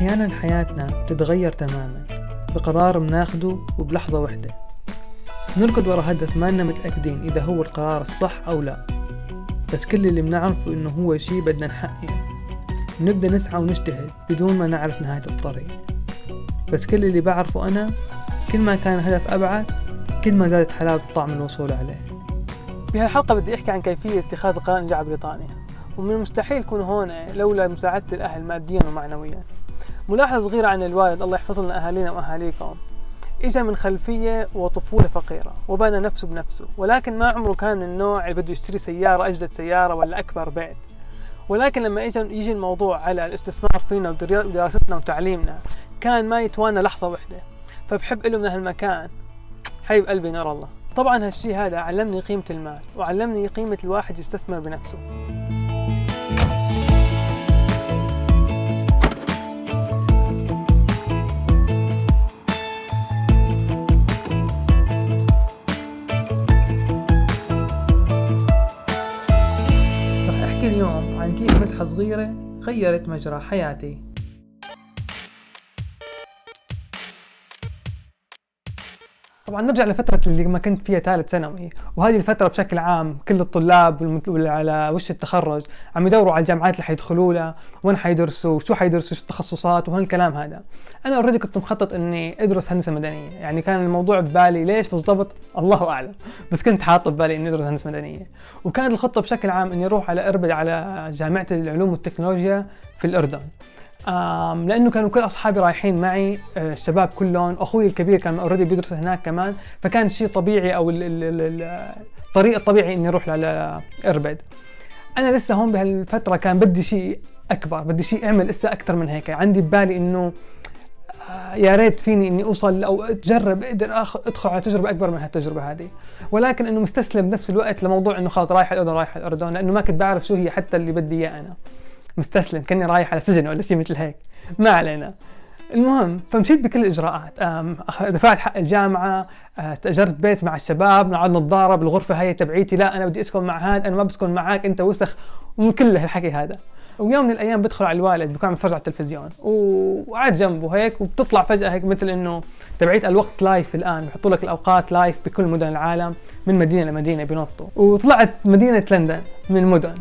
أحيانا حياتنا تتغير تماما بقرار بناخده وبلحظة واحدة. نركض ورا هدف ما لنا متأكدين إذا هو القرار الصح أو لا، بس كل اللي بنعرفه إنه هو شي بدنا نحققه. نبدأ نسعى ونجتهد بدون ما نعرف نهاية الطريق، بس كل اللي بعرفه أنا كل ما كان الهدف أبعد كل ما زادت حلاوة طعم الوصول عليه. بهالحلقة بدي أحكي عن كيفية اتخاذ قرار نجاح بريطانيا، ومن المستحيل يكون هون لولا مساعدة الأهل ماديا ومعنويا. ملاحظة صغيرة عن الوالد، الله يحفظ لنا أهالينا وأهاليكم، إجا من خلفية وطفولة فقيرة وبنى نفسه بنفسه، ولكن ما عمره كان من النوع اللي بده يشتري سيارة أجدد سيارة ولا أكبر بيت. ولكن لما يجي الموضوع على الاستثمار فينا ودراستنا وتعليمنا كان ما يتوانى لحظة واحدة. فبحب له من هالمكان حبيب قلبي نور الله. طبعا هالشي هذا علمني قيمة المال وعلمني قيمة الواحد يستثمر بنفسه. رح أحكي اليوم عن كيف مسحة صغيرة غيرت مجرى حياتي. طبعا نرجع لفترة اللي ما كنت فيها ثالث ثانوي، وهذه الفترة بشكل عام كل الطلاب على وش التخرج عم يدوروا على الجامعات اللي حيدخلوا لها، وين حيدرسوا، شو حيدرسوا، شو التخصصات وهالكلام هذا. أنا أوريدي كنت مخطط إني أدرس هندسة مدنية، يعني كان الموضوع ببالي، ليش بالضبط الله أعلم، بس كنت حاطط ببالي إني أدرس هندسة مدنية. وكانت الخطة بشكل عام إني أروح على إربد على جامعة العلوم والتكنولوجيا في الأردن، لأنه كانوا كل أصحابي رايحين معي، الشباب كلهم، أخوي الكبير كان أوريدي بيدرس هناك كمان، فكان شيء طبيعي أو الطريق الطبيعي إني أروح على إربد. أنا لسه هون بهالفترة كان بدي شيء أكبر، بدي شيء أعمل لسه أكتر من هيك. عندي ببالي إنه يا ريت فيني إني أوصل أو أتجرب، أقدر أدخل على تجربة أكبر من هالتجربة هذه، ولكن إنه مستسلم بنفس الوقت لموضوع إنه خلاص رايح الأردن، لأنه ما كنت بعرف شو هي حتى اللي بدي إياه. أنا مستسلم كأني رايح على سجن ولا شيء مثل هيك، ما علينا. المهم فمشيت بكل الإجراءات، دفعت حق الجامعة، استأجرت بيت مع الشباب، نقعد نتضارب، الغرفة هاي تبعيتي، لا أنا بدي أسكن مع هاد، أنا ما بسكن معاك، أنت وسخ، ومن كل هالحكي هذا. ويوم من الأيام بدخل على الوالد بكون عم يتفرج على التلفزيون وقعد جنبه هيك، وبتطلع فجأة هيك مثل إنه تبعيت الوقت لايف. الآن بحطوا لك الأوقات لايف بكل مدن العالم، من مدينة لمدينة بينطوا، وطلعت مدينة لندن من المدن،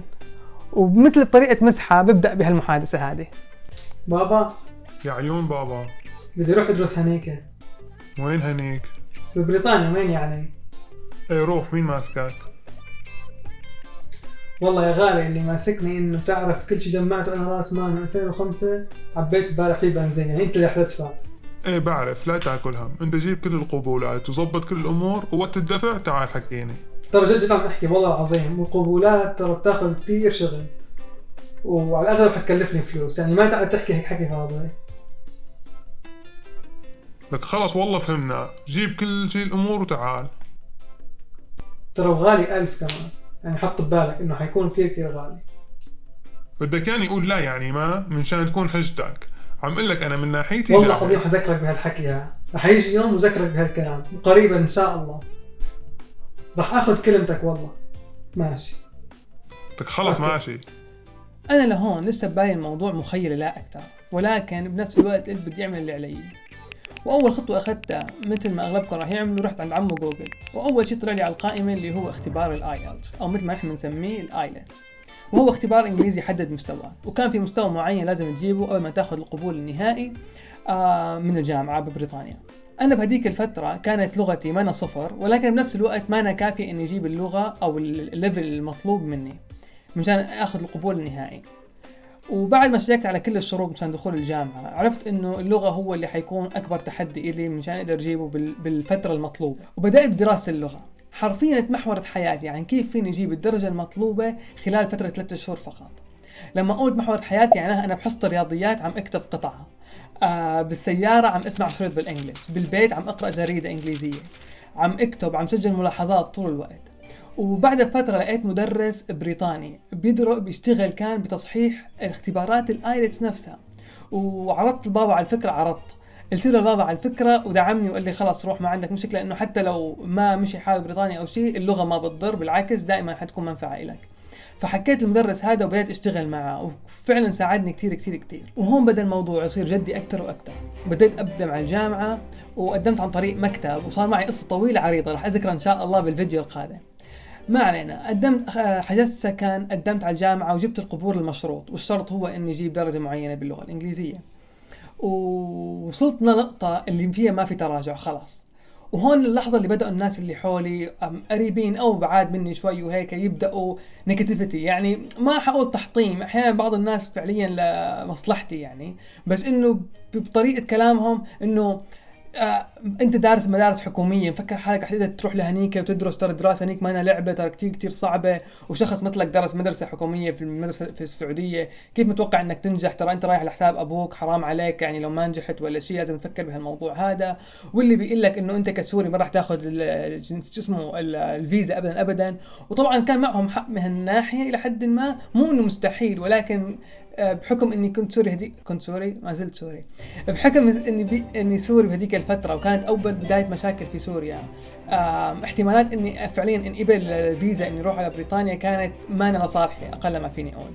وبمثل بطريقة مسحة ببدأ بهالمحادثة هذه. بابا يا عيون بابا، بدي أروح أدرس هنيك. وين هنيك؟ ببريطانيا. وين يعني؟ اي روح، مين ماسكك؟ والله يا غالي اللي ماسكني إنه بتعرف كل شيء جمعته أنا راس مال من 2005، حبيت البارح فيه بنزين، يعني أنت اللي رح تدفع. ايه بعرف، لا تاكل هم، انت جيب كل القبولات وظبط كل الامور، ووقت الدفع تعال حكيني. ترى جد عم احكي والله العظيم، والقبولات ترى بتاخذ كثير شغل، وعلى الاغلب حتكلفني فلوس، يعني ما تعال تحكي هيك حكي فاضي. لك خلص والله فهمنا، جيب كل شيء الامور وتعال. ترى وغالي 1000 كمان، يعني حط ببالك انه حيكون كثير غالي. بدك يعني يقول لا يعني ما منشان تكون حجتك، عم اقول لك انا من ناحيتي والله العظيم حذكرك بهالحكي، رح يجي يوم وذكرك بهالكلام قريبا ان شاء الله، رح اخذ كلمتك والله. ماشي لك خلص ماشي. انا لهون لسه ببالي الموضوع مخيلة لا اكثر، ولكن بنفس الوقت قلت بدي اعمل اللي علي. واول خطوه اخذتها مثل ما اغلبكم راح يعملوا، رحت عند عمو جوجل، واول شيء طلع لي على القائمه اللي هو اختبار الايلتس، او مثل ما احنا بنسميه الايلتس، وهو اختبار انجليزي يحدد مستواك، وكان في مستوى معين لازم تجيبه قبل ما تاخذ القبول النهائي من الجامعه ببريطانيا. انا بهديك الفتره كانت لغتي ما أنا صفر، ولكن بنفس الوقت ما أنا كافي اني اجيب اللغه او الليفل المطلوب مني مشان اخذ القبول النهائي. وبعد ما شيكت على كل الشروط مشان دخول الجامعة، عرفت انه اللغة هو اللي حيكون اكبر تحدي إلي مشان اقدر اجيبه بالفترة المطلوبة. وبدأت بدراسة اللغة، حرفيا تمحورت حياتي عن كيف فيني اجيب الدرجة المطلوبة خلال فترة 3 شهور فقط. لما اقول محورت حياتي يعني انا بحصة الرياضيات عم اكتب قطعة، بالسيارة عم اسمع شريط بالانجليش، بالبيت عم اقرأ جريدة انجليزية، عم اكتب، عم سجل ملاحظات طول الوقت. وبعد فترة لقيت مدرس بريطاني بيشتغل كان بتصحيح اختبارات الايلتس نفسها، وعرضت لبابا على الفكرة، قلت له بابا على الفكرة ودعمني وقال لي خلاص روح ما عندك مشكلة، انه حتى لو ما مشي حال بريطانيا او شيء اللغة ما بتضر، بالعكس دائما حتكون منفعة لك. فحكيت المدرس هذا وبدأت اشتغل معه، وفعلا ساعدني كتير كتير كتير. وهون بدأ الموضوع يصير جدي اكثر واكثر. بديت اقدم على الجامعه وقدمت عن طريق مكتب، وصار معي قصه طويله عريضه راح اذكرها ان شاء الله بالفيديو القادم. ما علينا، قدمت، حجزت سكن، قدمت على الجامعه وجبت القبول المشروط، والشرط هو اني اجيب درجه معينه باللغه الانجليزيه. ووصلت لنقطه اللي فيها ما في تراجع خلاص. وهون اللحظة اللي بدأوا الناس اللي حولي قريبين أو بعاد مني شوي وهيك يبدأوا نيجاتيفيتي، يعني ما حقول تحطيم، أحيانا بعض الناس فعليا لمصلحتي يعني، بس إنه بطريقة كلامهم إنه انت دارس مدارس حكوميه، مفكر حالك رح تقدر تروح لهنيك وتدرس، ترى الدراسه هنيك ما أنا لعبه، ترى كتير كتير صعبه، وشخص مثلك درس مدرسه حكوميه في المدرسه في السعوديه، كيف متوقع انك تنجح؟ ترى انت رايح لحساب ابوك، حرام عليك يعني لو ما نجحت ولا شيء، لازم تفكر بهالموضوع هذا. واللي بيقول لك انه انت كسوري ما راح تاخذ اسمه الفيزا ابدا ابدا. وطبعا كان معهم حق من هالناحيه الى حد ما، مو انه مستحيل، ولكن بحكم اني كنت سوري ما زلت سوري، بحكم اني سوري بهذيك الفتره، وكانت اول بدايه مشاكل في سوريا، احتمالات اني فعليا انقبل الفيزا اني اروح على بريطانيا كانت ما أنا لصالحي، اقل ما فيني اقول.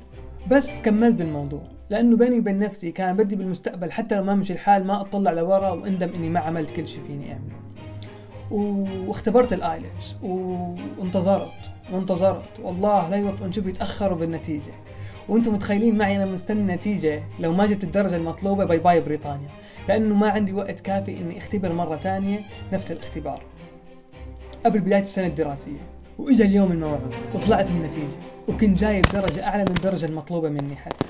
بس كملت بالموضوع لانه بيني وبين نفسي كان بدي بالمستقبل حتى لو ما مشي الحال ما اطلع لورا واندم اني ما عملت كل شيء فيني اعمله. واختبرت الايلتس وانتظرت والله لا يوفقون، شو بيتاخروا بالنتيجه. وانتم متخيلين معي انا مستني نتيجه، لو ما جبت الدرجه المطلوبه باي باي بريطانيا، لانه ما عندي وقت كافي اني اختبر مره ثانيه نفس الاختبار قبل بدايه السنه الدراسيه. واجا اليوم الموعود وطلعت النتيجه، وكنت جايب درجه اعلى من الدرجه المطلوبه مني حتى.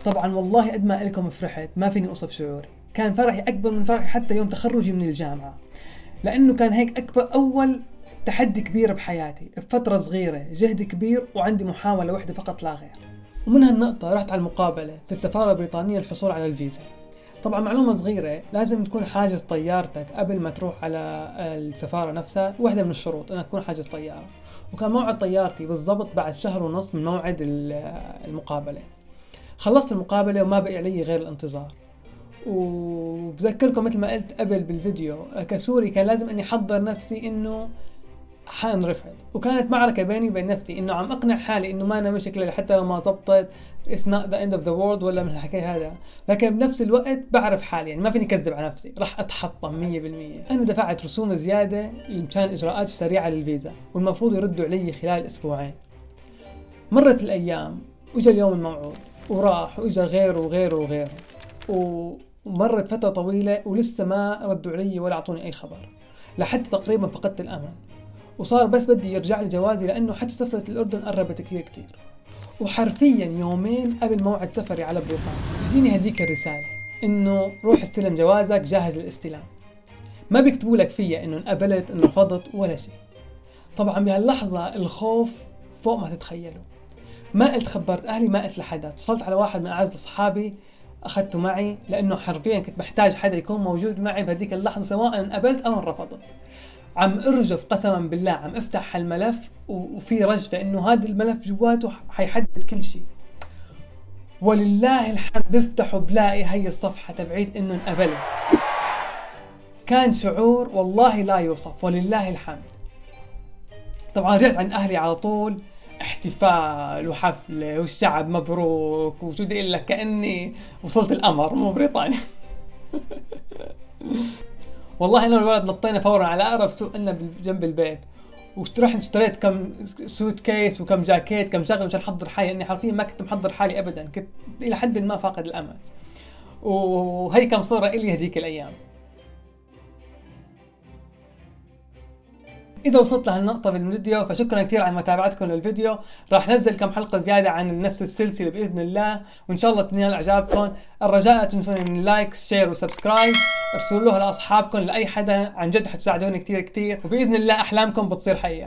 طبعا والله قد ما لكم فرحت ما فيني اوصف شعوري، كان فرحي اكبر من فرحي حتى يوم تخرجي من الجامعه، لانه كان هيك اكبر اول تحدي كبير بحياتي، بفتره صغيره، جهد كبير، وعندي محاوله واحده فقط لا غير. ومن هالنقطة رحت على المقابلة في السفارة البريطانية للحصول على الفيزا. طبعا معلومة صغيرة، لازم تكون حاجز طيارتك قبل ما تروح على السفارة نفسها، واحدة من الشروط انك تكون حاجز طيارة. وكان موعد طيارتي بالضبط بعد 1.5 شهر من موعد المقابلة. خلصت المقابلة وما بقي علي غير الانتظار. وبذكركم مثل ما قلت قبل بالفيديو، كسوري كان لازم اني احضر نفسي انه حنرفض، وكانت معركة بيني وبين نفسي انه عم اقنع حالي انه ما انا مشكلة حتى لو ما زبطت it's not the end of the world ولا من الحكي هذا، لكن بنفس الوقت بعرف حالي يعني ما فيني كذب على نفسي، راح اتحطم 100%. انا دفعت رسوم زيادة مشان الاجراءات السريعة للفيزا، والمفروض يردوا علي خلال اسبوعين. مرت الايام واجا اليوم الموعود، وراح واجا غيره، ومرت فترة طويلة ولسه ما ردوا علي ولا اعطوني اي خبر، لحد تقريبا فقدت الامل، وصار بس بدي يرجع لي جوازي، لأنه حتى سفرة الأردن قربت كثير. وحرفيا يومين قبل موعد سفري على بريطانيا يجيني هديك الرسالة إنه روح استلم جوازك، جاهز للاستلام. ما بيكتبوا لك فيها إنه انقبلت، إنه رفضت، ولا شيء. طبعا بهاللحظة الخوف فوق ما تتخيلوا. ما قلت خبرت أهلي، ما قلت لحدا، اتصلت على واحد من أعز أصحابي أخذته معي، لأنه حرفيا كنت محتاج حدا يكون موجود معي بهذيك اللحظة سواء انقبلت أو رفضت. عم ارجف قسما بالله، عم افتح هالملف وفي رجفة انه هذا الملف جواته حيحدد كل شيء. ولله الحمد بفتحه بلاقي هي الصفحة تبعيت انه انقبلت. كان شعور والله لا يوصف، ولله الحمد. طبعا رجعت عند اهلي على طول، احتفال وحفلة والشعب مبروك وشو بدي اقول لك، كأني وصلت القمر مو بريطانيا. والله انا والولد نطينا فورا على اقرب سوق لنا جنب البيت، ورحت اشتريت كم سوت كيس وكم جاكيت كم شغله مشان احضر حالي، اني حرفيا ما كنت محضر حالي ابدا، كنت الى حد ما فاقد الامل. وهي كم صورة الي هذيك الايام. إذا وصلت لهالنقطة بالفيديو فشكرا كثير على متابعتكم للفيديو. راح نزل كم حلقة زيادة عن نفس السلسلة بإذن الله، وإن شاء الله تنال إعجابكم. الرجاء لا تنسوني من لايك شير وسبسكرايب، ارسلوه لأصحابكم، لأي حدا، عن جد حتساعدوني كثير، وبإذن الله أحلامكم بتصير حقيقة.